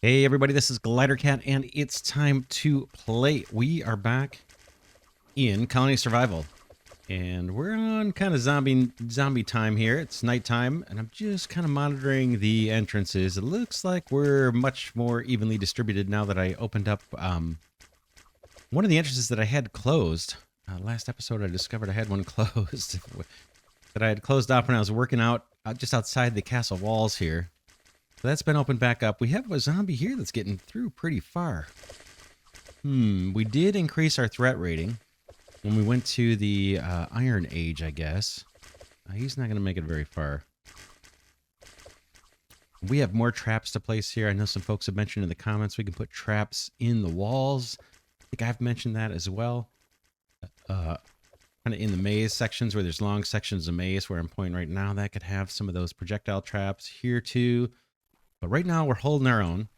Hey everybody, this is Glidercat, and it's time to play. We are back in Colony Survival, and we're on kind of zombie time here. It's nighttime, and I'm just kind of monitoring the entrances. It looks like we're much more evenly distributed now that I opened up one of the entrances that I had closed. Last episode, I discovered I had one closed that I had closed off when I was working out just outside the castle walls here. So that's been opened back up. We have a zombie here that's getting through pretty far. We did increase our threat rating when we went to the Iron Age, I guess. He's not going to make it very far. We have more traps to place here. I know some folks have mentioned in the comments we can put traps in the walls. I think I've mentioned that as well. Kind of in the maze sections where there's long sections of maze where I'm pointing right now. That could have some of those projectile traps here too. But right now, we're holding our own.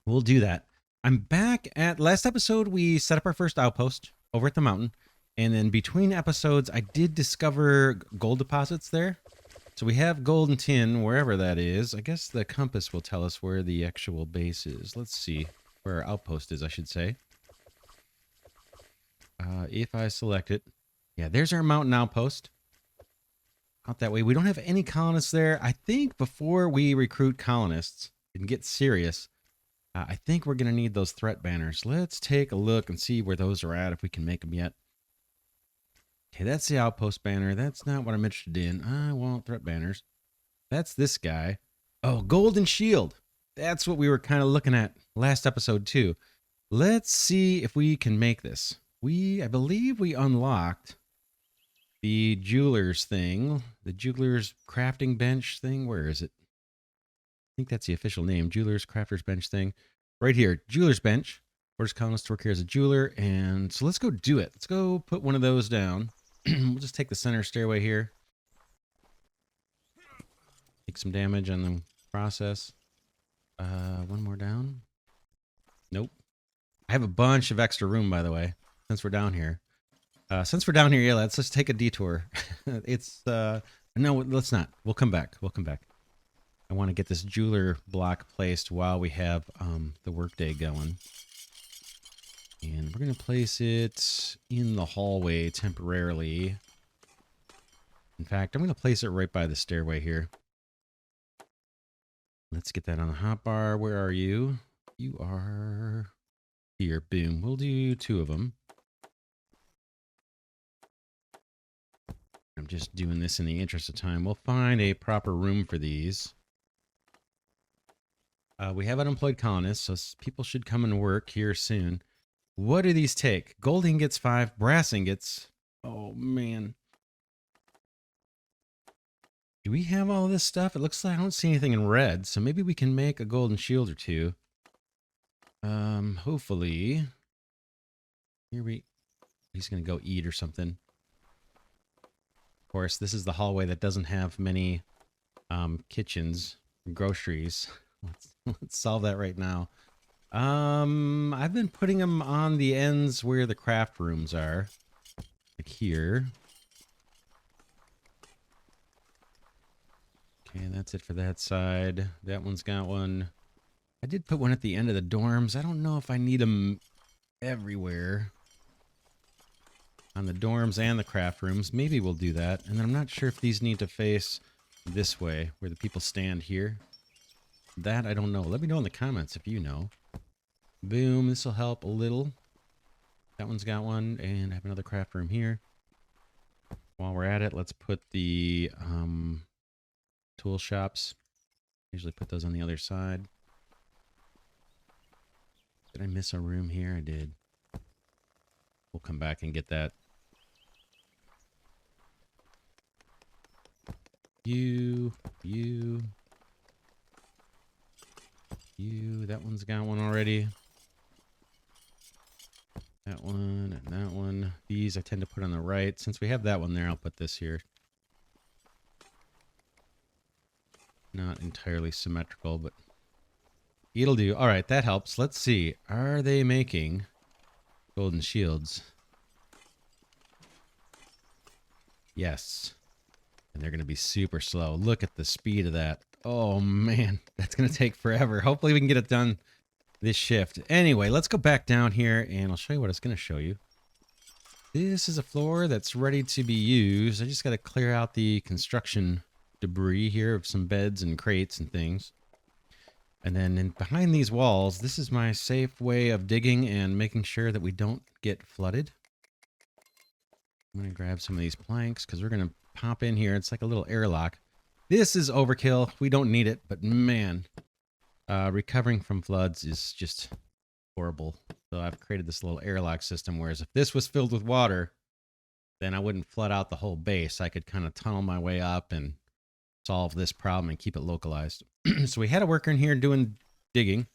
We'll do that. I'm back at last episode. We set up our first outpost over at the mountain. And then between episodes, I did discover gold deposits there. So we have gold and tin, wherever that is. I guess the compass will tell us where the actual base is. Let's see where our outpost is, I should say. If I select it. Yeah, there's our mountain outpost. Out that way. We don't have any colonists there. I think before we recruit colonists and get serious, I think we're going to need those threat banners. Let's take a look and see where those are at, if we can make them yet. Okay, that's the outpost banner. That's not what I'm interested in. I want threat banners. That's this guy. Oh, golden shield. That's what we were kind of looking at last episode too. Let's see if we can make this. I believe we unlocked the jeweler's thing, the jeweler's crafting bench thing. Where is it? I think that's the official name, jeweler's crafter's bench thing. Right here, jeweler's bench. Orders colonists to work here as a jeweler. And so let's go do it. Let's go put one of those down. We'll just take the center stairway here. Take some damage on the process. One more down. Nope. I have a bunch of extra room, by the way, since we're down here. Yeah, let's just take a detour. No, let's not. We'll come back. I want to get this jeweler block placed while we have the workday going. And we're going to place it in the hallway temporarily. In fact, I'm going to place it right by the stairway here. Let's get that on the hotbar. Where are you? You are here. Boom. We'll do 2 of them. I'm just doing this in the interest of time. We'll find a proper room for these. We have unemployed colonists, so people should come and work here soon. What do these take? Gold ingots 5, brass ingots. Oh, man. Do we have all this stuff? It looks like I don't see anything in red, so maybe we can make a golden shield or 2. Hopefully. He's going to go eat or something. Of course, this is the hallway that doesn't have many kitchens, groceries. Let's solve that right now. I've been putting them on the ends where the craft rooms are. Like here. Okay, that's it for that side. That one's got one. I did put one at the end of the dorms. I don't know if I need them everywhere. On the dorms and the craft rooms. Maybe we'll do that. And then I'm not sure if these need to face this way, where the people stand here. That I don't know. Let me know in the comments if you know. Boom. This will help a little. That one's got one. And I have another craft room here. While we're at it, let's put the tool shops. Usually put those on the other side. Did I miss a room here? I did. We'll come back and get that. You. That one's got one already. That one and that one. These I tend to put on the right. Since we have that one there, I'll put this here. Not entirely symmetrical, but it'll do. All right, that helps. Let's see. Are they making golden shields? Yes. And they're going to be super slow. Look at the speed of that. Oh man, that's gonna take forever. Hopefully we can get it done this shift. Anyway, let's go back down here and I'll show you what it's gonna show you. This is a floor that's ready to be used. I just gotta clear out the construction debris here of some beds and crates and things. And then behind these walls, this is my safe way of digging and making sure that we don't get flooded. I'm going to grab some of these planks because we're going to pop in here. It's like a little airlock. This is overkill. We don't need it, but man, recovering from floods is just horrible. So I've created this little airlock system, whereas if this was filled with water, then I wouldn't flood out the whole base. I could kind of tunnel my way up and solve this problem and keep it localized. So we had a worker in here doing digging,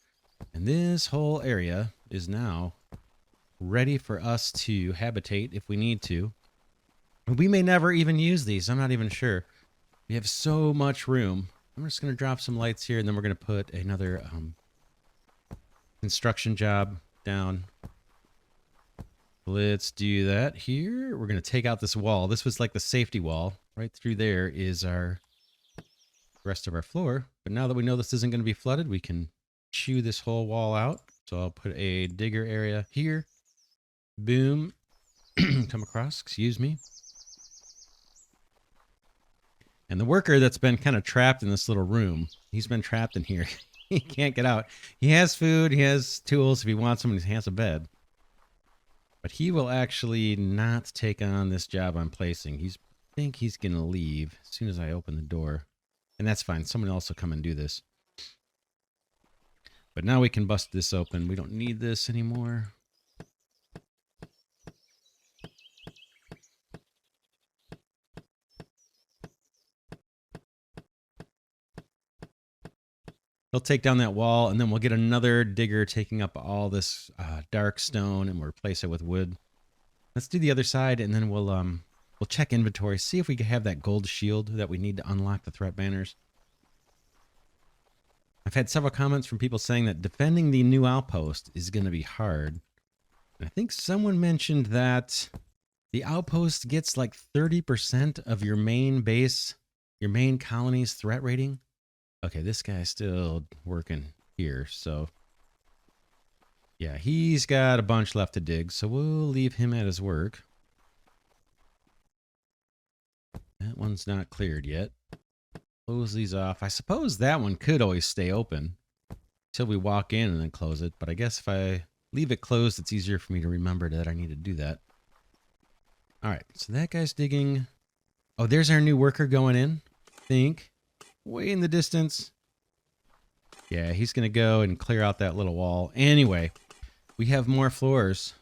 and this whole area is now ready for us to habitate if we need to. We may never even use these. I'm not even sure. We have so much room. I'm just going to drop some lights here, and then we're going to put another construction job down. Let's do that here. We're going to take out this wall. This was like the safety wall. Right through there is our rest of our floor. But now that we know this isn't going to be flooded, we can chew this whole wall out. So I'll put a digger area here. Boom. Come across, excuse me. And the worker that's been kind of trapped in this little room, he's been trapped in here. He can't get out. He has food, he has tools if he wants them, and he has a bed. But he will actually not take on this job I'm placing. I think he's going to leave as soon as I open the door. And that's fine. Someone else will come and do this. But now we can bust this open. We don't need this anymore. He'll take down that wall, and then we'll get another digger taking up all this dark stone, and we'll replace it with wood. Let's do the other side, and then we'll check inventory, see if we can have that gold shield that we need to unlock the threat banners. I've had several comments from people saying that defending the new outpost is going to be hard. And I think someone mentioned that the outpost gets like 30% of your main base, your main colony's threat rating. Okay, this guy's still working here, so yeah, he's got a bunch left to dig, so we'll leave him at his work. That one's not cleared yet. Close these off. I suppose that one could always stay open until we walk in and then close it, but I guess if I leave it closed, it's easier for me to remember that I need to do that. All right, so that guy's digging. Oh, there's our new worker going in, I think. Way in the distance. Yeah, he's going to go and clear out that little wall. Anyway, we have more floors.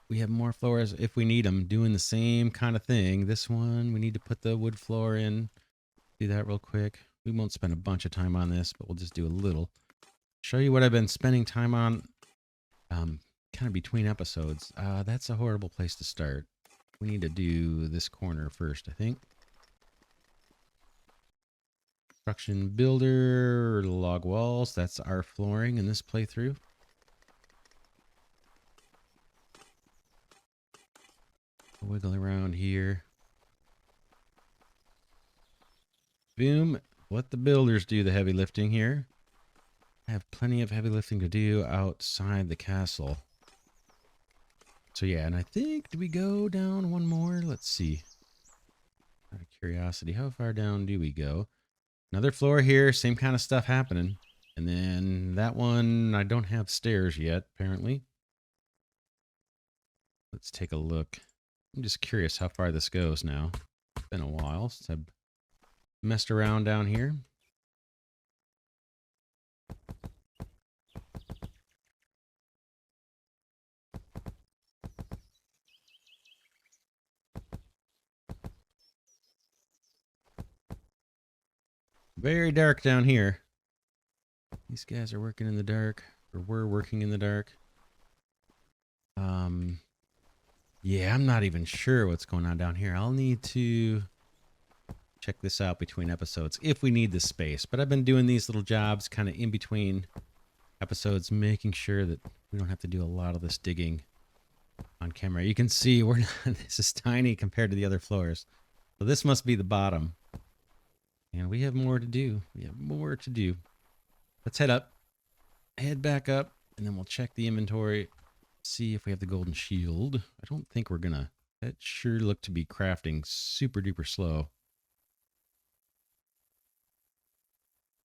We have more floors if we need them, doing the same kind of thing. This one, we need to put the wood floor in. Do that real quick. We won't spend a bunch of time on this, but we'll just do a little. Show you what I've been spending time on kind of between episodes. That's a horrible place to start. We need to do this corner first, I think. Construction builder, log walls. That's our flooring in this playthrough. Wiggle around here. Boom. Let the builders do the heavy lifting here. I have plenty of heavy lifting to do outside the castle. So yeah, and I think, do we go down one more? Let's see. Out of curiosity, how far down do we go? Another floor here, same kind of stuff happening. And then that one, I don't have stairs yet, apparently. Let's take a look. I'm just curious how far this goes now. It's been a while since I've messed around down here. Very dark down here. These guys are working in the dark, or were working in the dark. Yeah, I'm not even sure what's going on down here. I'll need to check this out between episodes if we need the space. But I've been doing these little jobs kind of in between episodes, making sure that we don't have to do a lot of this digging on camera. You can see this is tiny compared to the other floors. So this must be the bottom. And we have more to do. We have more to do. Let's head up. Head back up. And then we'll check the inventory. See if we have the golden shield. I don't think we're gonna. That sure looked to be crafting super duper slow.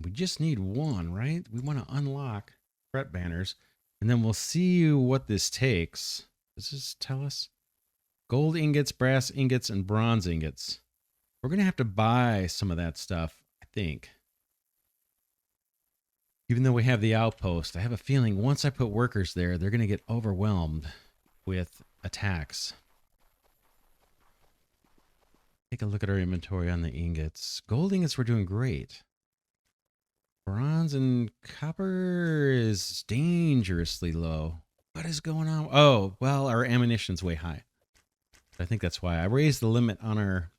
We just need one, right? We want to unlock threat banners. And then we'll see what this takes. Does this tell us? Gold ingots, brass ingots, and bronze ingots. We're going to have to buy some of that stuff, I think. Even though we have the outpost, I have a feeling once I put workers there, they're going to get overwhelmed with attacks. Take a look at our inventory on the ingots. Gold ingots, we're doing great. Bronze and copper is dangerously low. What is going on? Oh, well, our ammunition's way high. I think that's why I raised the limit on our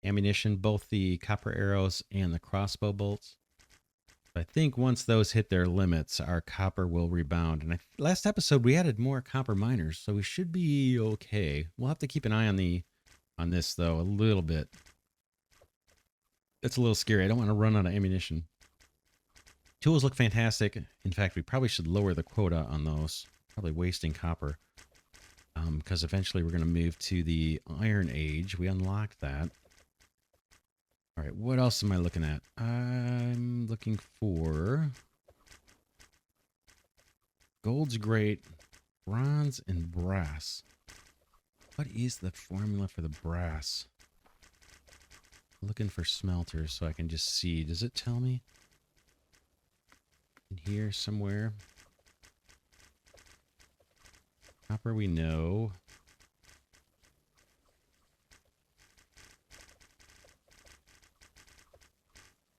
ammunition, both the copper arrows and the crossbow bolts. I think once those hit their limits, our copper will rebound. And last episode, we added more copper miners, so we should be okay. We'll have to keep an eye on this, though, a little bit. It's a little scary. I don't want to run out of ammunition. Tools look fantastic. In fact, we probably should lower the quota on those. Probably wasting copper. Because eventually we're going to move to the Iron Age. We unlocked that. All right, what else am I looking at? I'm looking for... Gold's great. Bronze and brass. What is the formula for the brass? Looking for smelters so I can just see. Does it tell me? In here somewhere. Copper we know.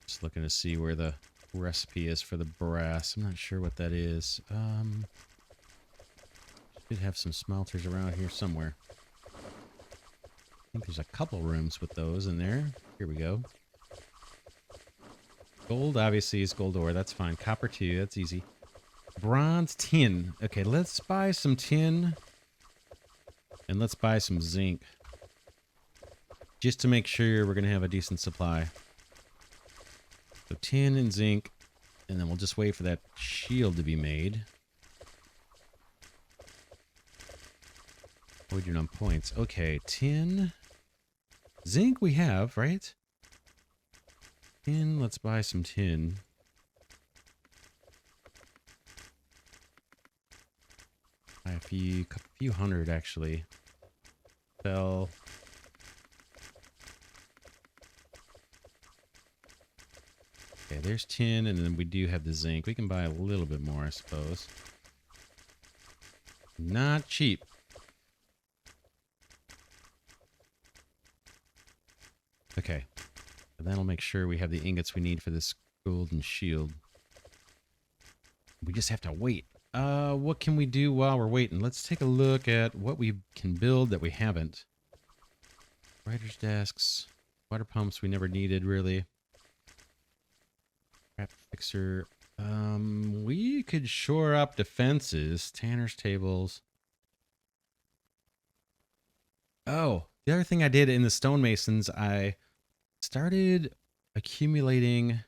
Just looking to see where the recipe is for the brass. I'm not sure what that is. Should have some smelters around here somewhere. I think there's a couple rooms with those in there. Here we go. Gold obviously is gold ore. That's fine. Copper too. That's easy. Bronze, tin. Okay, let's buy some tin. And let's buy some zinc. Just to make sure we're going to have a decent supply. So tin and zinc. And then we'll just wait for that shield to be made. What are we doing on points? Okay, tin. Zinc we have, right? Tin, let's buy some tin. Buy a few hundred actually. Sell. Okay, there's tin, and then we do have the zinc. We can buy a little bit more, I suppose. Not cheap. Okay. And that'll make sure we have the ingots we need for this golden shield. We just have to wait. What can we do while we're waiting? Let's take a look at what we can build that we haven't. Writer's desks. Water pumps we never needed, really. Crap fixer. We could shore up defenses. Tanner's tables. Oh, the other thing I did in the stonemasons, I started accumulating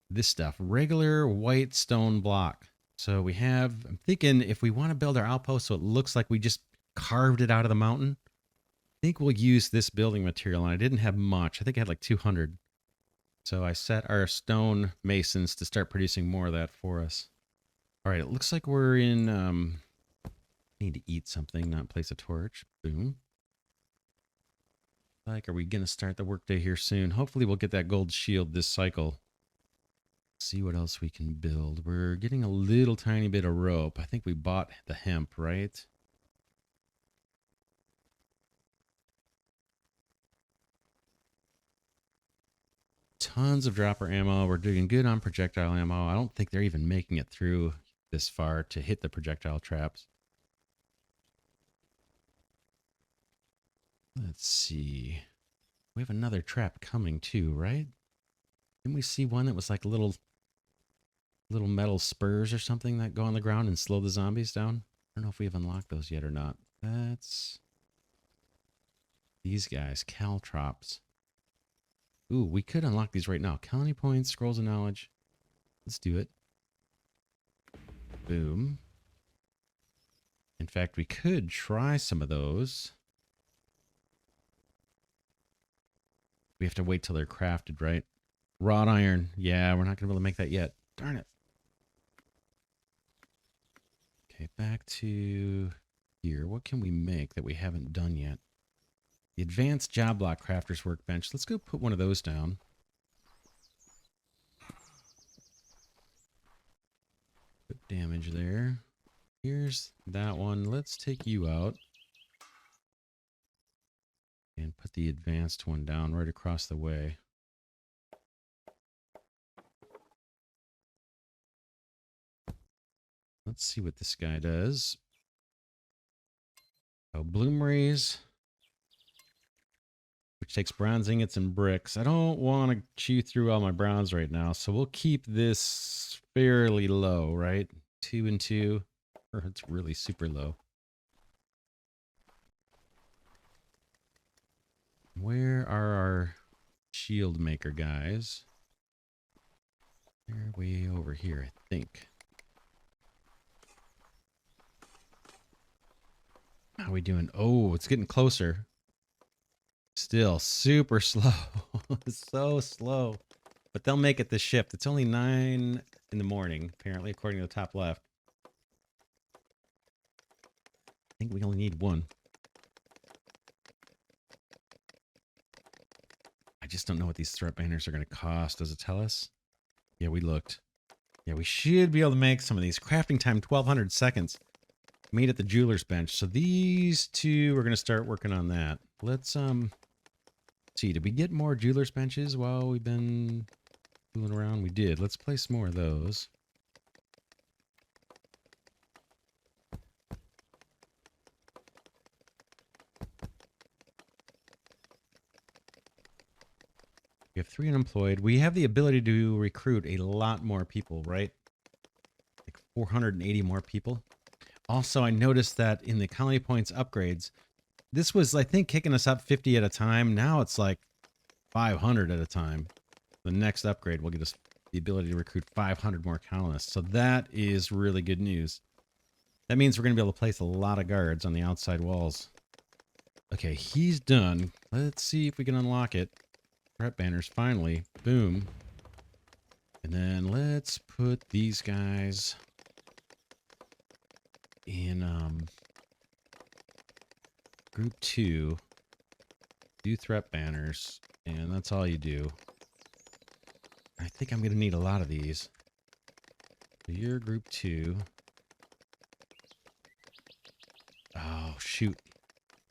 this stuff. Regular white stone block. So we have, I'm thinking if we want to build our outpost so it looks like we just carved it out of the mountain, I think we'll use this building material. And I didn't have much. I think I had like 200. So I set our stone masons to start producing more of that for us. All right, it looks like we're in, need to eat something, not place a torch. Boom. Like, are we going to start the workday here soon? Hopefully we'll get that gold shield this cycle. See what else we can build. We're getting a little tiny bit of rope. I think we bought the hemp, right? Tons of dropper ammo. We're doing good on projectile ammo. I don't think they're even making it through this far to hit the projectile traps. Let's see. We have another trap coming too, right? Didn't we see one that was like little metal spurs or something that go on the ground and slow the zombies down? I don't know if we have unlocked those yet or not. That's these guys, caltrops. Ooh, we could unlock these right now. Colony points, scrolls of knowledge. Let's do it. Boom. In fact, we could try some of those. We have to wait till they're crafted, right? Wrought iron. Yeah, we're not going to be able to make that yet. Darn it. Okay, back to here. What can we make that we haven't done yet? The advanced job block crafters workbench. Let's go put one of those down. Put damage there. Here's that one. Let's take you out. And put the advanced one down right across the way. Let's see what this guy does. Oh, bloomeries. Which takes bronze ingots and bricks. I don't want to chew through all my bronze right now, so we'll keep this fairly low, right? 2 and 2. Or it's really super low. Where are our shield maker guys? They're way over here, I think. How are we doing? Oh, it's getting closer. Still super slow. So slow. But they'll make it this shift. It's only 9 in the morning, apparently, according to the top left. I think we only need one. I just don't know what these threat banners are going to cost. Does it tell us? Yeah, we looked. Yeah, we should be able to make some of these. Crafting time, 1,200 seconds. Made at the jeweler's bench. So these two, we're going to start working on that. Let's, see. Did we get more jeweler's benches while we've been fooling around? We did. Let's place more of those. We have 3 unemployed. We have the ability to recruit a lot more people, right? Like 480 more people. Also, I noticed that in the colony points upgrades, this was, I think, kicking us up 50 at a time. Now it's like 500 at a time. The next upgrade will get us the ability to recruit 500 more colonists. So that is really good news. That means we're going to be able to place a lot of guards on the outside walls. Okay, he's done. Let's see if we can unlock it. Threat banners, finally. Boom. And then let's put these guys in group 2. Do threat banners. And that's all you do. I think I'm going to need a lot of these. So you're group 2. Oh, shoot.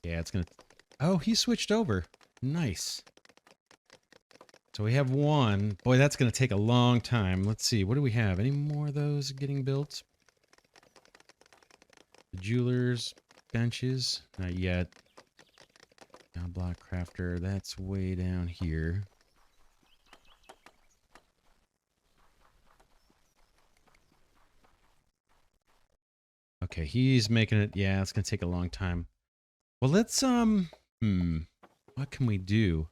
Yeah, it's going to... Oh, he switched over. Nice. So we have 1. Boy, that's going to take a long time. Let's see. What do we have? Any more of those getting built? The jewelers, benches? Not yet. Now block crafter. That's way down here. Okay, he's making it. Yeah, it's going to take a long time. Well, let's, what can we do?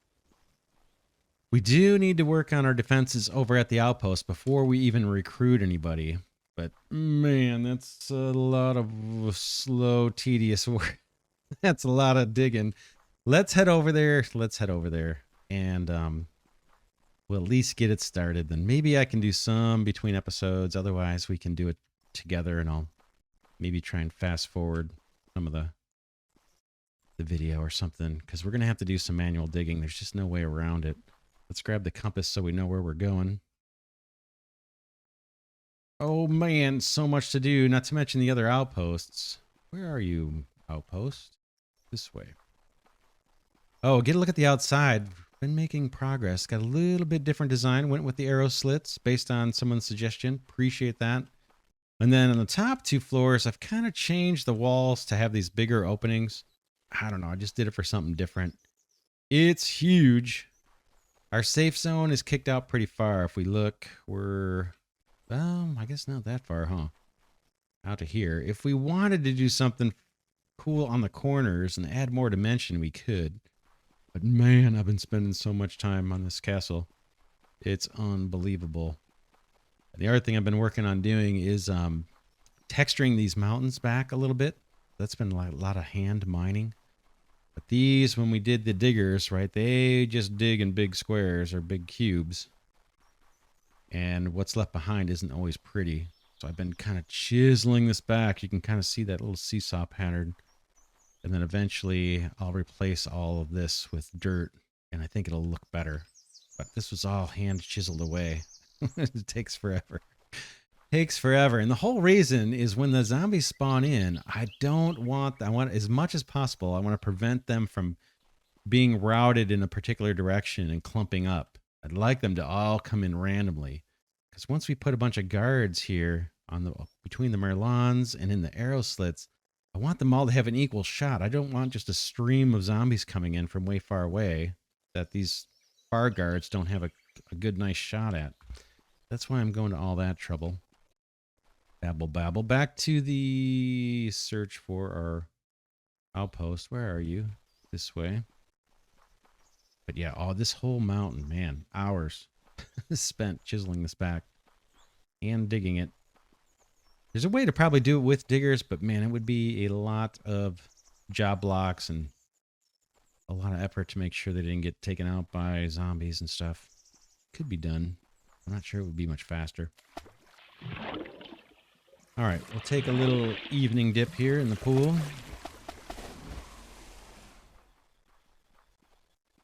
We do need to work on our defenses over at the outpost before we even recruit anybody. But, man, that's a lot of slow, tedious work. That's a lot of digging. Let's head over there. Let's head over there. And, we'll at least get it started. Then maybe I can do some between episodes. Otherwise, we can do it together, and I'll maybe try and fast forward some of the video or something, because we're going to have to do some manual digging. There's just no way around it. Let's grab the compass so we know where we're going. Oh man, so much to do, not to mention the other outposts. Where are you, outpost? This way. Oh, get a look at the outside. Been making progress. Got a little bit different design. Went with the arrow slits based on someone's suggestion. Appreciate that. And then on the top 2 floors, I've kind of changed the walls to have these bigger openings. I don't know. I just did it for something different. It's huge. Our safe zone is kicked out pretty far. If we look, we're, I guess not that far, huh? Out to here. If we wanted to do something cool on the corners and add more dimension, we could. But man, I've been spending so much time on this castle. It's unbelievable. And the other thing I've been working on doing is texturing these mountains back a little bit. That's been like a lot of hand mining. But these, when we did the diggers, right, they just dig in big squares or big cubes. And what's left behind isn't always pretty. So I've been kind of chiseling this back. You can kind of see that little seesaw pattern. And then eventually I'll replace all of this with dirt, and I think it'll look better. But this was all hand chiseled away. It takes forever. Takes forever. And the whole reason is when the zombies spawn in, I want as much as possible, I want to prevent them from being routed in a particular direction and clumping up. I'd like them to all come in randomly. Because once we put a bunch of guards here on the between the merlons and in the arrow slits, I want them all to have an equal shot. I don't want just a stream of zombies coming in from way far away that these bar guards don't have a good, nice shot at. That's why I'm going to all that trouble. Babble, babble. Back to the search for our outpost. Where are you? This way. But yeah, oh, this whole mountain, man, hours spent chiseling this back and digging it. There's a way to probably do it with diggers, but man, it would be a lot of job blocks and a lot of effort to make sure they didn't get taken out by zombies and stuff. Could be done. I'm not sure it would be much faster. All right, we'll take a little evening dip here in the pool.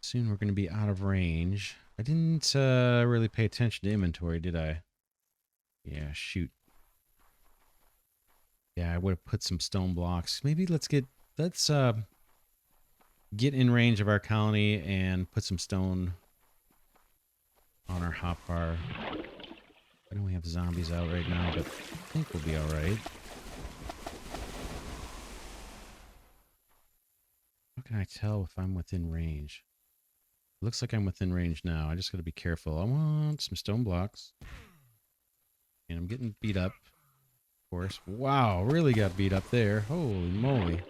Soon we're going to be out of range. I didn't really pay attention to inventory, did I? Yeah, shoot. Yeah, I would have put some stone blocks. Maybe let's get in range of our colony and put some stone on our hotbar. I know we have zombies out right now, but I think we'll be all right. How can I tell if I'm within range? Looks like I'm within range now. I just got to be careful. I want some stone blocks. And I'm getting beat up. Of course. Wow, really got beat up there. Holy moly.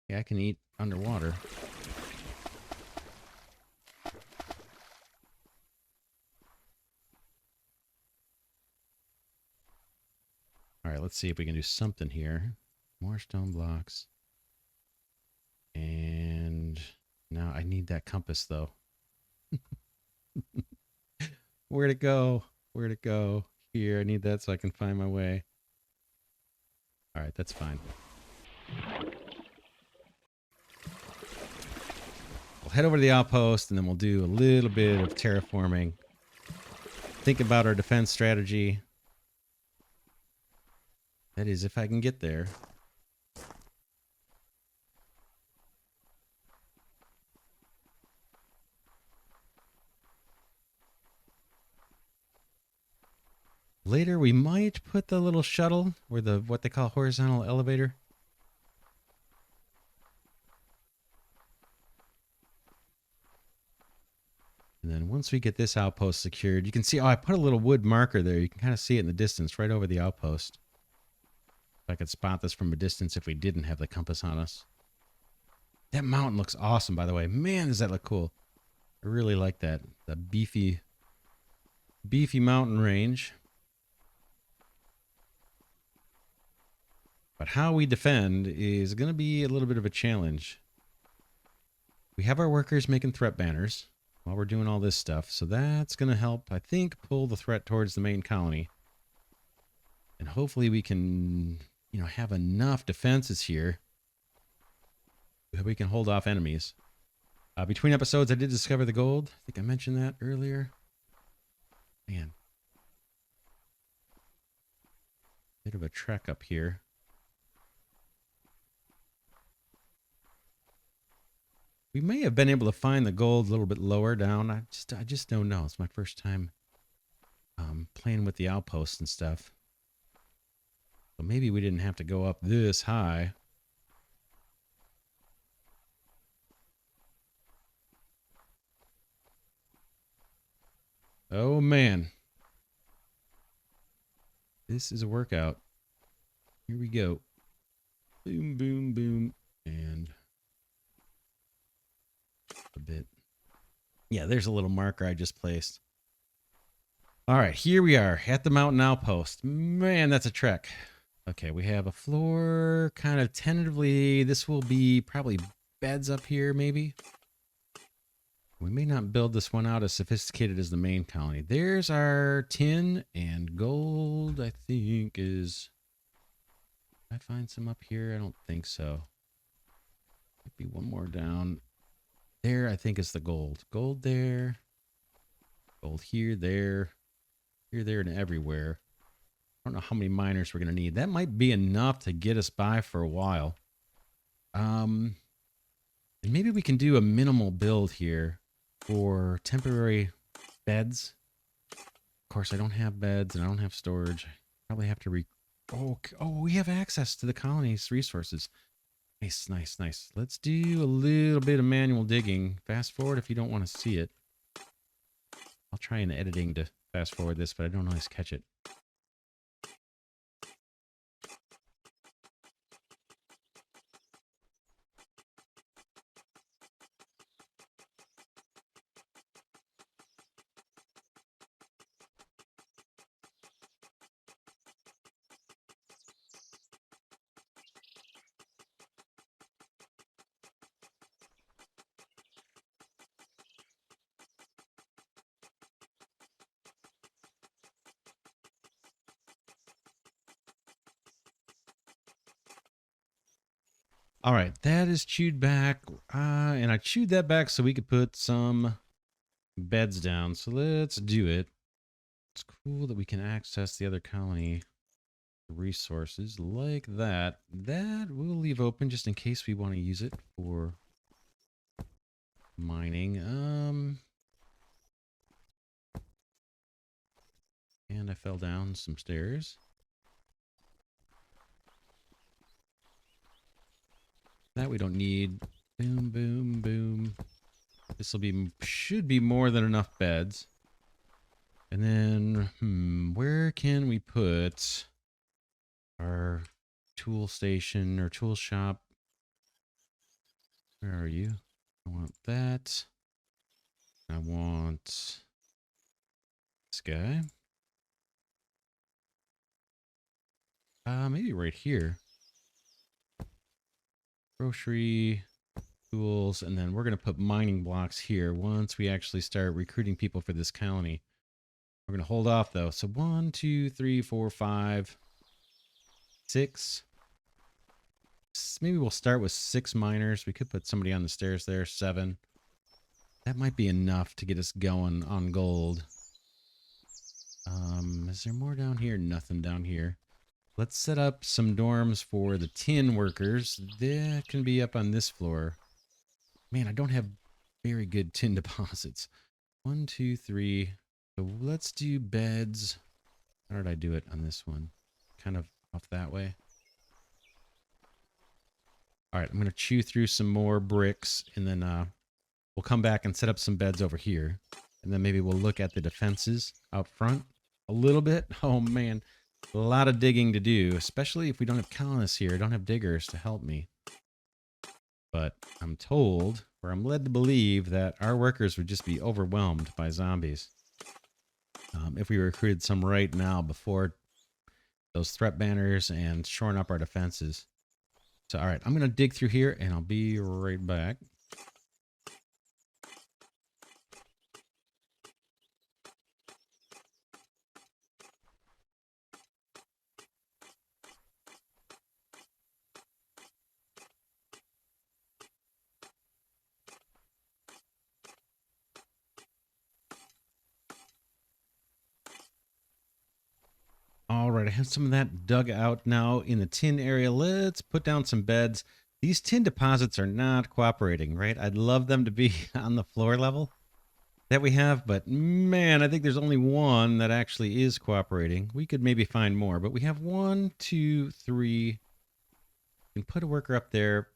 Yeah, I can eat underwater. Alright, let's see if we can do something here. More stone blocks. And now I need that compass, though. Where'd it go? Where'd it go? Here, I need that so I can find my way. Alright, that's fine. We'll head over to the outpost, and then we'll do a little bit of terraforming. Think about our defense strategy. That is, if I can get there. Later, we might put the little shuttle, or the what they call horizontal elevator. And then once we get this outpost secured, you can see, oh, I put a little wood marker there. You can kind of see it in the distance, right over the outpost. If I could spot this from a distance if we didn't have the compass on us. That mountain looks awesome, by the way. Man, does that look cool. I really like that. The beefy mountain range. But how we defend is going to be a little bit of a challenge. We have our workers making threat banners while we're doing all this stuff. So that's going to help, I think, pull the threat towards the main colony. And hopefully we can, have enough defenses here that we can hold off enemies. Between episodes, I did discover the gold. I think I mentioned that earlier. Man. Bit of a trek up here. We may have been able to find the gold a little bit lower down. I just don't know. It's my first time playing with the outposts and stuff. So maybe we didn't have to go up this high. Oh, man. This is a workout. Here we go. Boom, boom, boom. And a bit. Yeah, there's a little marker I just placed. All right, here we are at the mountain outpost. Man, that's a trek. Okay, we have a floor kind of tentatively. This will be probably beds up here, maybe. We may not build this one out as sophisticated as the main colony. There's our tin and gold, I think, is... Did I find some up here? I don't think so. Might be one more down. There, I think, is the gold. Gold there. Gold here, there. Here, there, and everywhere. I don't know how many miners we're going to need. That might be enough to get us by for a while. And maybe we can do a minimal build here for temporary beds. Of course, I don't have beds and I don't have storage. Probably have to oh, we have access to the colony's resources. Nice, nice, nice. Let's do a little bit of manual digging. Fast forward if you don't want to see it. I'll try in editing to fast forward this, but I don't always catch it. All right, that is chewed back, and I chewed that back so we could put some beds down. So let's do it. It's cool that we can access the other colony resources like that. That we'll leave open just in case we want to use it for mining. And I fell down some stairs. That we don't need. Boom, boom, boom. This will be, should be more than enough beds. And then, where can we put our tool station or tool shop? Where are you? I want that. I want this guy. Maybe right here. Grocery, tools, and then we're going to put mining blocks here once we actually start recruiting people for this colony. We're going to hold off though. So 1, 2, 3, 4, 5, 6. Maybe we'll start with 6 miners. We could put somebody on the stairs there. 7. That might be enough to get us going on gold. Is there more down here? Nothing down here. Let's set up some dorms for the tin workers. That can be up on this floor. Man, I don't have very good tin deposits. 1, 2, 3. So let's do beds. How did I do it on this one? Kind of off that way. All right, I'm going to chew through some more bricks, and then we'll come back and set up some beds over here. And then maybe we'll look at the defenses out front a little bit. Oh, man. A lot of digging to do, especially if we don't have colonists here. I don't have diggers to help me. But I'm told, or I'm led to believe, that our workers would just be overwhelmed by zombies. If we recruited some right now before those threat banners and shoring up our defenses. So, all right, I'm going to dig through here, and I'll be right back. All right, I have some of that dug out now in the tin area. Let's put down some beds. These tin deposits are not cooperating, right? I'd love them to be on the floor level that we have, but man, I think there's only one that actually is cooperating. We could maybe find more, but we have 1, 2, 3. We can put a worker up there.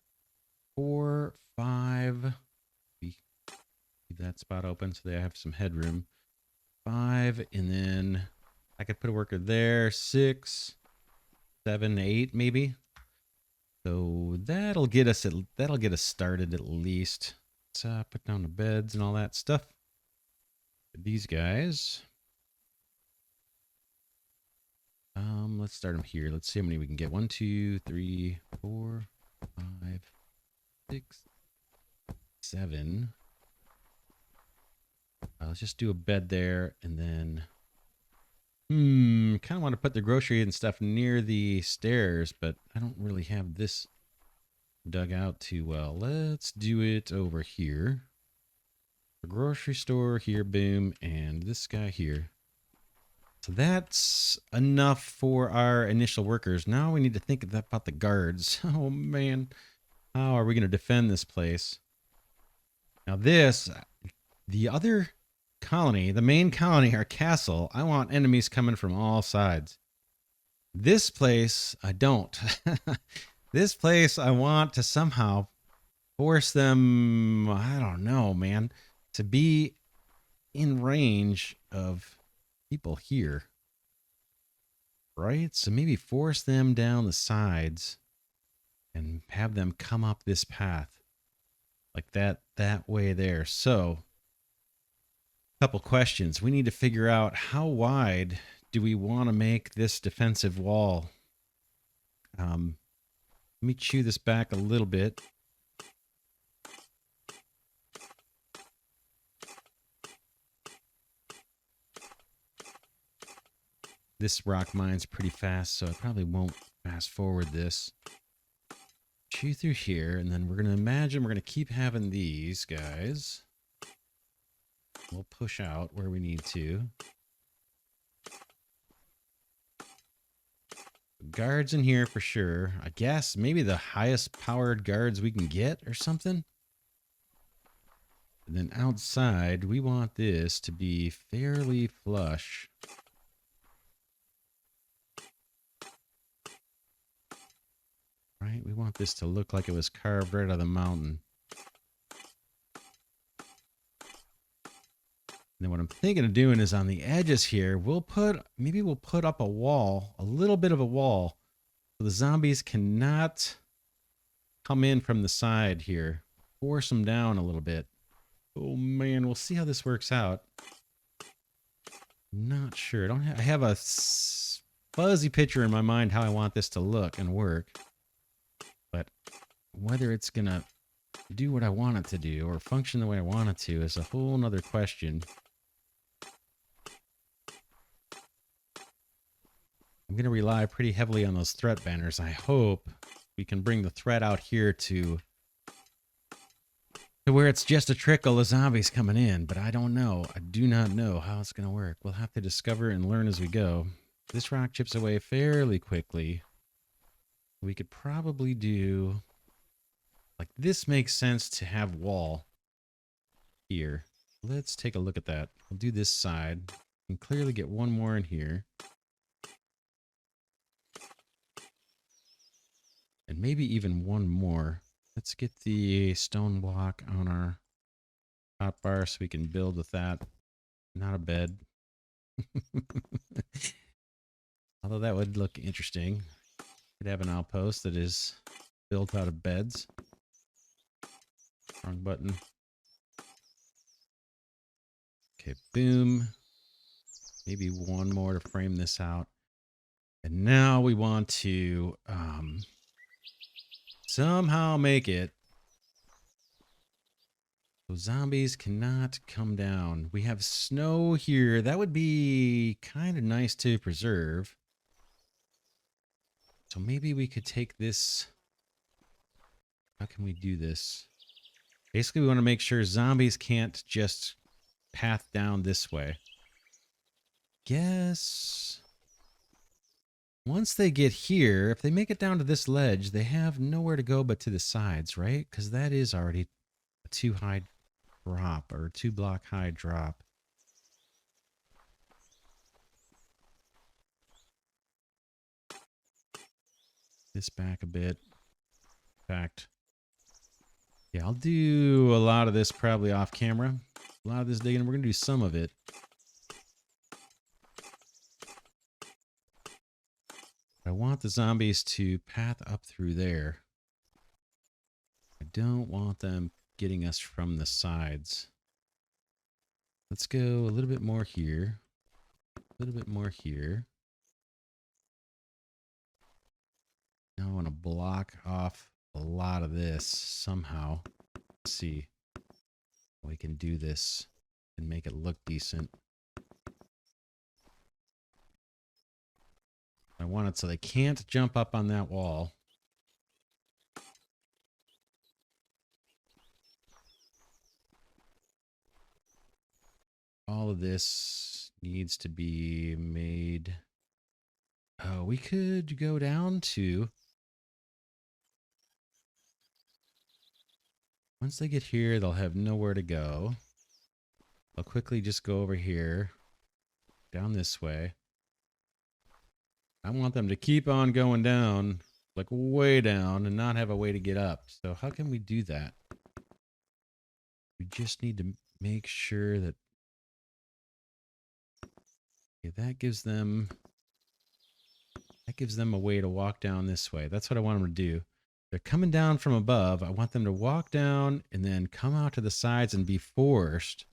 4, 5. Leave that spot open so they have some headroom. 5, and then I could put a worker there. 6, 7, 8, maybe. So that'll get us started at least. Let's put down the beds and all that stuff. These guys. Let's start them here. Let's see how many we can get. 1, 2, 3, 4, 5, 6, 7. Let's just do a bed there, and then kind of want to put the grocery and stuff near the stairs, but I don't really have this dug out too well. Let's do it over here. The grocery store here, boom, and this guy here. So that's enough for our initial workers. Now we need to think about the guards. Oh man, how are we going to defend this place? Now this, the other colony, the main colony, our castle, I want enemies coming from all sides. This place, I don't. This place, I want to somehow force them, I don't know, man, to be in range of people here. Right? So maybe force them down the sides and have them come up this path. Like that way there. So, couple questions. We need to figure out how wide do we want to make this defensive wall? Let me chew this back a little bit. This rock mine's pretty fast, so I probably won't fast forward this. Chew through here, and then we're going to imagine we're going to keep having these guys. We'll push out where we need to. Guards in here for sure. I guess maybe the highest powered guards we can get or something. And then outside, we want this to be fairly flush. Right? We want this to look like it was carved right out of the mountain. And then what I'm thinking of doing is on the edges here, maybe we'll put up a wall, a little bit of a wall, so the zombies cannot come in from the side here. Force them down a little bit. Oh man, we'll see how this works out. I'm not sure. I have a fuzzy picture in my mind how I want this to look and work. But whether it's gonna do what I want it to do or function the way I want it to is a whole nother question. I'm going to rely pretty heavily on those threat banners. I hope we can bring the threat out here to where it's just a trickle of zombies coming in, but I don't know. I do not know how it's going to work. We'll have to discover and learn as we go. This rock chips away fairly quickly. We could probably do... Like, this makes sense to have wall here. Let's take a look at that. We'll do this side. We can clearly get one more in here. And maybe even one more. Let's get the stone block on our hotbar so we can build with that. Not a bed. Although that would look interesting. Could have an outpost that is built out of beds. Wrong button. Okay, boom. Maybe one more to frame this out. And now we want to somehow make it so zombies cannot come down. We have snow here. That would be kind of nice to preserve. So maybe we could take this. How can we do this? Basically, we want to make sure zombies can't just path down this way. Guess once they get here, if they make it down to this ledge, they have nowhere to go but to the sides, right? Because that is already a too high drop, or 2 block high drop. This back a bit. In fact, yeah, I'll do a lot of this probably off camera. A lot of this digging. We're going to do some of it. I want the zombies to path up through there. I don't want them getting us from the sides. Let's go a little bit more here. A little bit more here. Now I want to block off a lot of this somehow. Let's see. We can do this and make it look decent. I want it so they can't jump up on that wall. All of this needs to be made. Oh, we could go down to. Once they get here, they'll have nowhere to go. I'll quickly just go over here, down this way. I want them to keep on going down, like way down, and not have a way to get up. So how can we do that? We just need to make sure that... Okay, that gives them a way to walk down this way. That's what I want them to do. They're coming down from above. I want them to walk down and then come out to the sides and be forced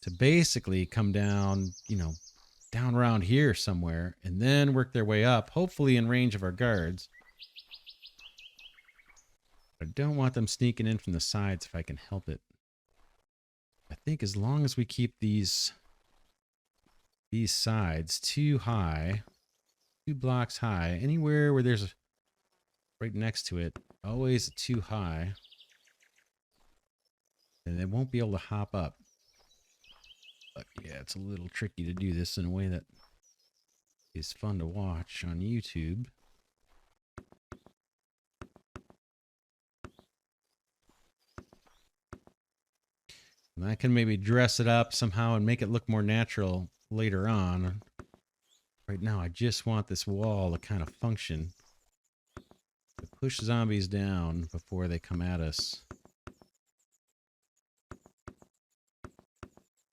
to basically come down, you know, down around here somewhere and then work their way up, hopefully in range of our guards. I don't want them sneaking in from the sides if I can help it. I think as long as we keep these sides too high, 2 blocks high, anywhere where there's a right next to it, always too high, and they won't be able to hop up. But yeah, it's a little tricky to do this in a way that is fun to watch on YouTube. And I can maybe dress it up somehow and make it look more natural later on. Right now, I just want this wall to kind of function. To push zombies down before they come at us.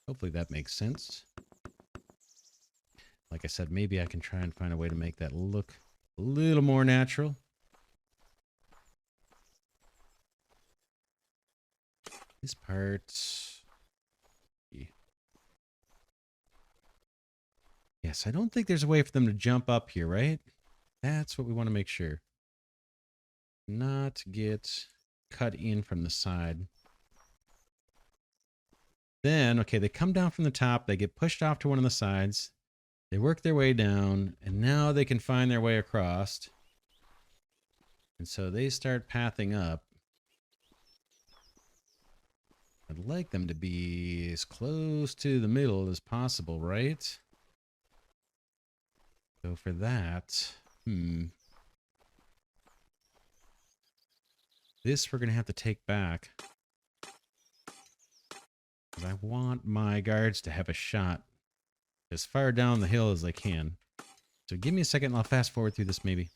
Hopefully that makes sense. Like I said, maybe I can try and find a way to make that look a little more natural. This part... Yes, I don't think there's a way for them to jump up here, right? That's what we want to make sure. Not get cut in from the side. Then, okay, they come down from the top. They get pushed off to one of the sides. They work their way down, and now they can find their way across. And so they start pathing up. I'd like them to be as close to the middle as possible, right? So for that, this we're going to have to take back. Because I want my guards to have a shot as far down the hill as they can. So give me a second and I'll fast forward through this maybe.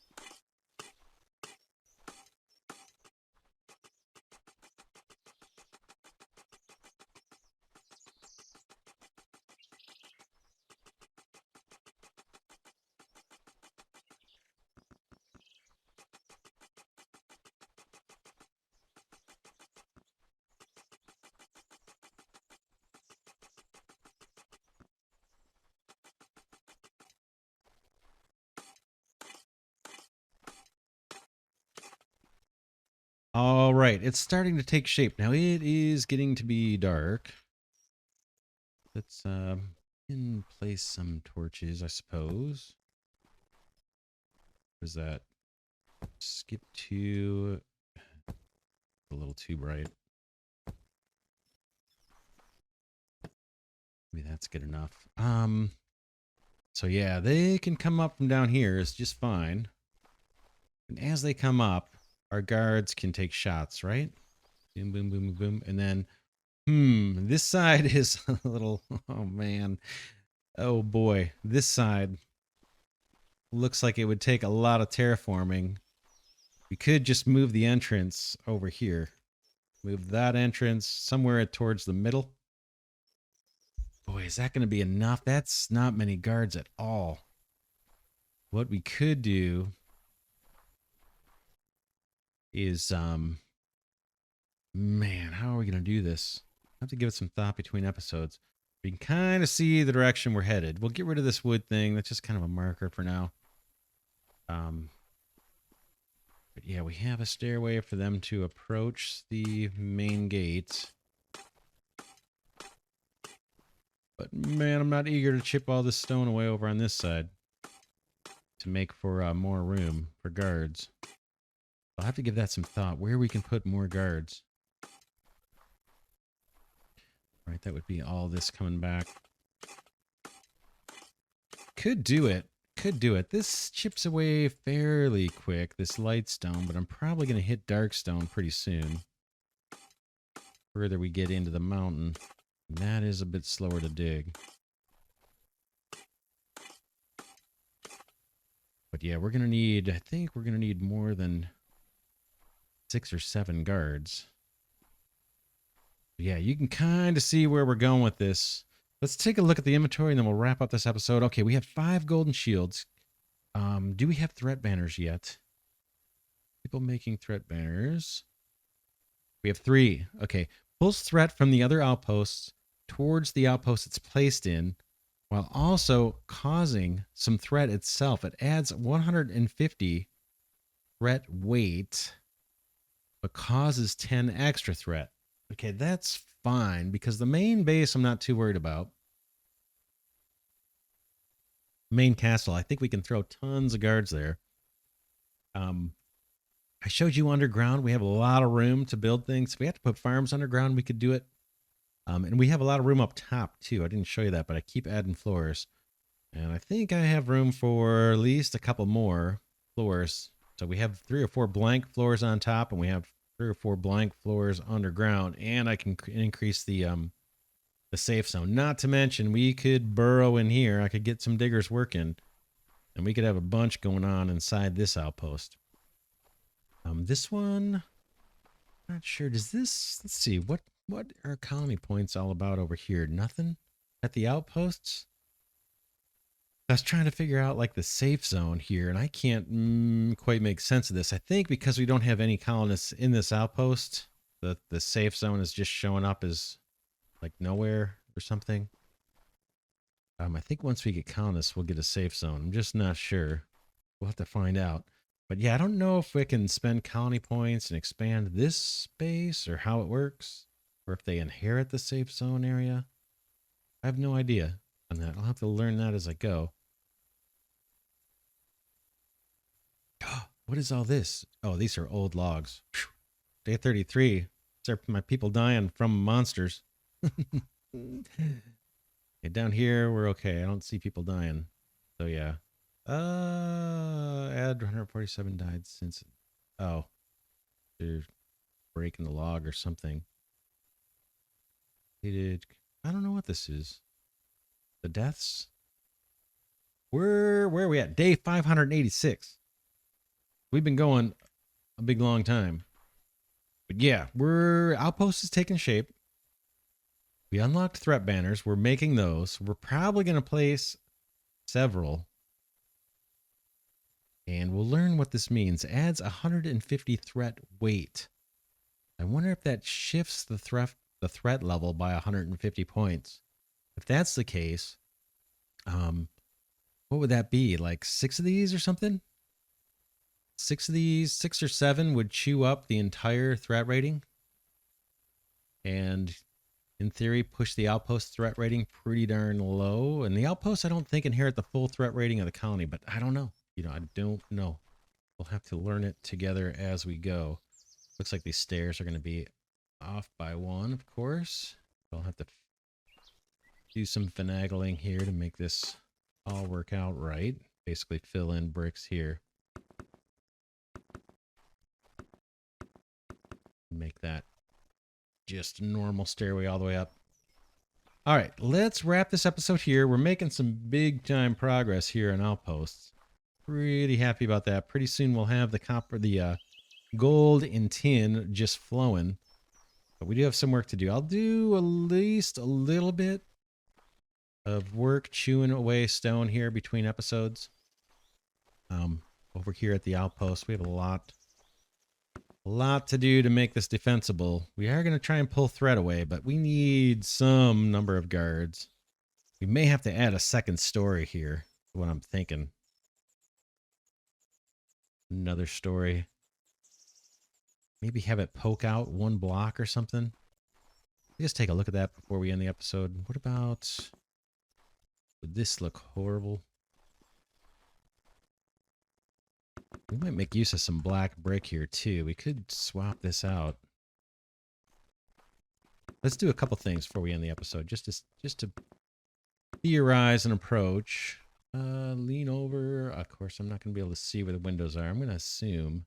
All right, it's starting to take shape. Now it is getting to be dark. Let's in place some torches, I suppose. What is that? Skip to a little too bright. Maybe that's good enough. So yeah, they can come up from down here. It's just fine. And as they come up, our guards can take shots, right? Boom, boom, boom, boom. And then, this side is a little, oh man. Oh boy. This side looks like it would take a lot of terraforming. We could just move the entrance over here. Move that entrance somewhere towards the middle. Boy, is that going to be enough? That's not many guards at all. What we could do is Man, how are we going to do this? I have to give it some thought between episodes. We can kind of see the direction we're headed. We'll get rid of this wood thing. That's just kind of a marker for now. But yeah, we have a stairway for them to approach the main gate. But man, I'm not eager to chip all this stone away over on this side to make for more room for guards. I'll have to give that some thought, where we can put more guards. Right, that would be all this coming back. Could do it. Could do it. This chips away fairly quick, this light stone, but I'm probably going to hit dark stone pretty soon. Further we get into the mountain, that is a bit slower to dig. But yeah, we're going to need, I think we're going to need more than 6 or 7 guards. Yeah, you can kind of see where we're going with this. Let's take a look at the inventory and then we'll wrap up this episode. Okay, we have 5 golden shields. Do we have threat banners yet? People making threat banners. We have 3. Okay, pulls threat from the other outposts towards the outpost it's placed in, while also causing some threat itself. It adds 150 threat weight, but causes 10 extra threat. Okay, that's fine, because the main base I'm not too worried about. Main castle, I think we can throw tons of guards there. I showed you underground. We have a lot of room to build things. If we have to put farms underground, we could do it. And we have a lot of room up top, too. I didn't show you that, but I keep adding floors. And I think I have room for at least a couple more floors. So we have 3 or 4 blank floors on top, and we have 3 or 4 blank floors underground. And I can increase the safe zone. Not to mention, we could burrow in here. I could get some diggers working, and we could have a bunch going on inside this outpost. This one, not sure. Does this, let's see, what are colony points all about over here? Nothing at the outposts? I was trying to figure out like the safe zone here, and I can't quite make sense of this. I think because we don't have any colonists in this outpost, the safe zone is just showing up as like nowhere or something. I think once we get colonists, we'll get a safe zone. I'm just not sure. We'll have to find out. But yeah, I don't know if we can spend colony points and expand this space or how it works, or if they inherit the safe zone area. I have no idea on that. I'll have to learn that as I go. What is all this? Oh, these are old logs. Day 33. These are my people dying from monsters. Okay, down here, we're okay. I don't see people dying. So yeah. Add 147 died since. Oh, they're breaking the log or something. They did. I don't know what this is. The deaths. Where are we at? Day 586. We've been going a big long time. But yeah, Outpost is taking shape. We unlocked threat banners. We're making those. We're probably going to place several. And we'll learn what this means. Adds 150 threat weight. I wonder if that shifts the threat level by 150 points. If that's the case, what would that be? Like 6 of these or something? 6 of these, 6 or 7 would chew up the entire threat rating. And in theory, push the outpost threat rating pretty darn low. And the outposts, I don't think, inherit the full threat rating of the colony, but I don't know. I don't know. We'll have to learn it together as we go. Looks like these stairs are going to be off by 1, of course. I'll have to do some finagling here to make this all work out right. Basically fill in bricks here. Make that just a normal stairway all the way up. All right, let's wrap this episode here. We're making some big time progress here on Outposts. Pretty happy about that. Pretty soon we'll have the gold and tin just flowing. But we do have some work to do. I'll do at least a little bit of work chewing away stone here between episodes. Over here at the Outpost, we have a lot A lot to do to make this defensible. We are going to try and pull threat away, but we need some number of guards. We may have to add a second story here, what I'm thinking. Another story. Maybe have it poke out one block or something. Just take a look at that before we end the episode. What about... Would this look horrible? We might make use of some black brick here too. We could swap this out. Let's do a couple things before we end the episode, just to theorize an approach. Lean over. Of course, I'm not going to be able to see where the windows are. I'm going to assume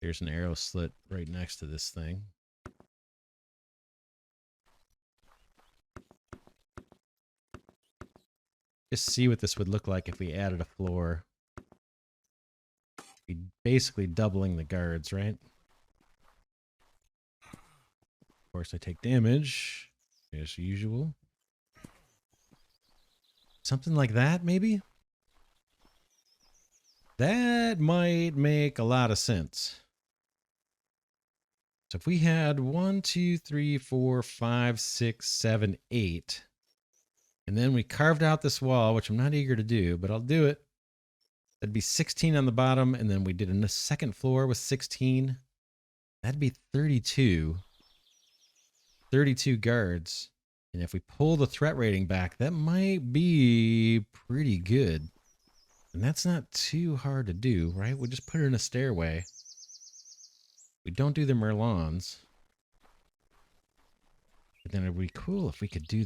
there's an arrow slit right next to this thing. Just see what this would look like if we added a floor. Be basically doubling the guards, right? Of course, I take damage, as usual. Something like that, maybe? That might make a lot of sense. So if we had 1, 2, 3, 4, 5, 6, 7, 8, and then we carved out this wall, which I'm not eager to do, but I'll do it. That'd be 16 on the bottom, and then we did a second floor with 16. That'd be 32. 32 guards. And if we pull the threat rating back, that might be pretty good. And that's not too hard to do, right? We'll just put it in a stairway. We don't do the Merlons. But then it would be cool if we could do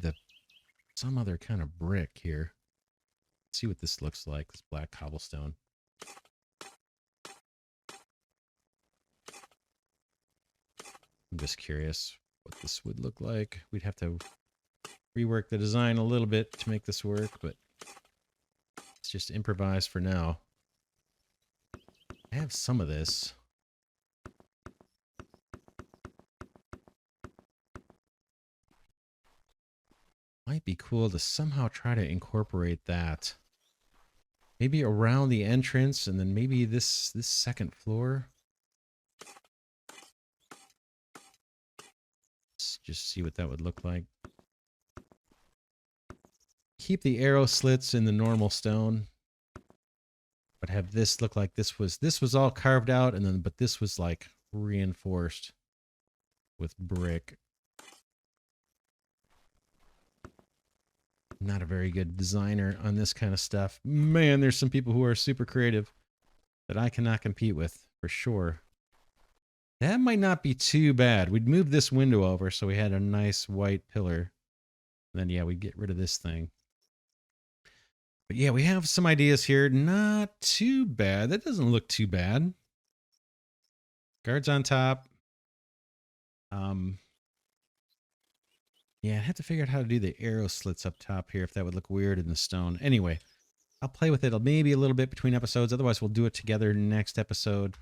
some other kind of brick here. Let's see what this looks like, this black cobblestone. I'm just curious what this would look like. We'd have to rework the design a little bit to make this work, but let's just improvise for now. I have some of this. Might be cool to somehow try to incorporate that. Maybe around the entrance, and then maybe this second floor. Let's just see what that would look like. Keep the arrow slits in the normal stone, but have this look like this was all carved out, and then but this was like reinforced with brick. Not a very good designer on this kind of stuff. Man, there's some people who are super creative that I cannot compete with, for sure. That might not be too bad. We'd move this window over so we had a nice white pillar. And then, yeah, we'd get rid of this thing. But yeah, we have some ideas here. Not too bad. That doesn't look too bad. Guards on top. Yeah, I'd have to figure out how to do the arrow slits up top here if that would look weird in the stone. Anyway, I'll play with it maybe a little bit between episodes. Otherwise, we'll do it together next episode.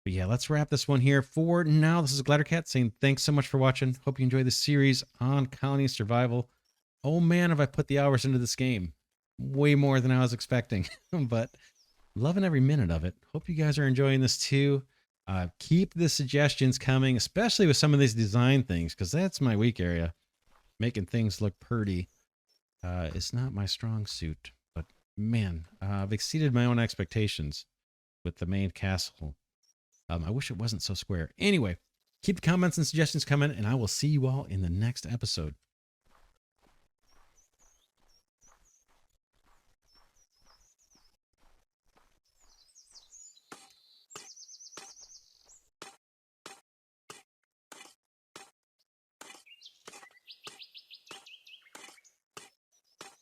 But yeah, let's wrap this one here. For now, this is Glidercat saying thanks so much for watching. Hope you enjoyed this series on colony survival. Oh man, have I put the hours into this game. Way more than I was expecting. But loving every minute of it. Hope you guys are enjoying this too. Keep the suggestions coming, especially with some of these design things, because that's my weak area. Making things look pretty is not my strong suit. But man, I've exceeded my own expectations with the main castle. I wish it wasn't so square. Anyway, keep the comments and suggestions coming, and I will see you all in the next episode.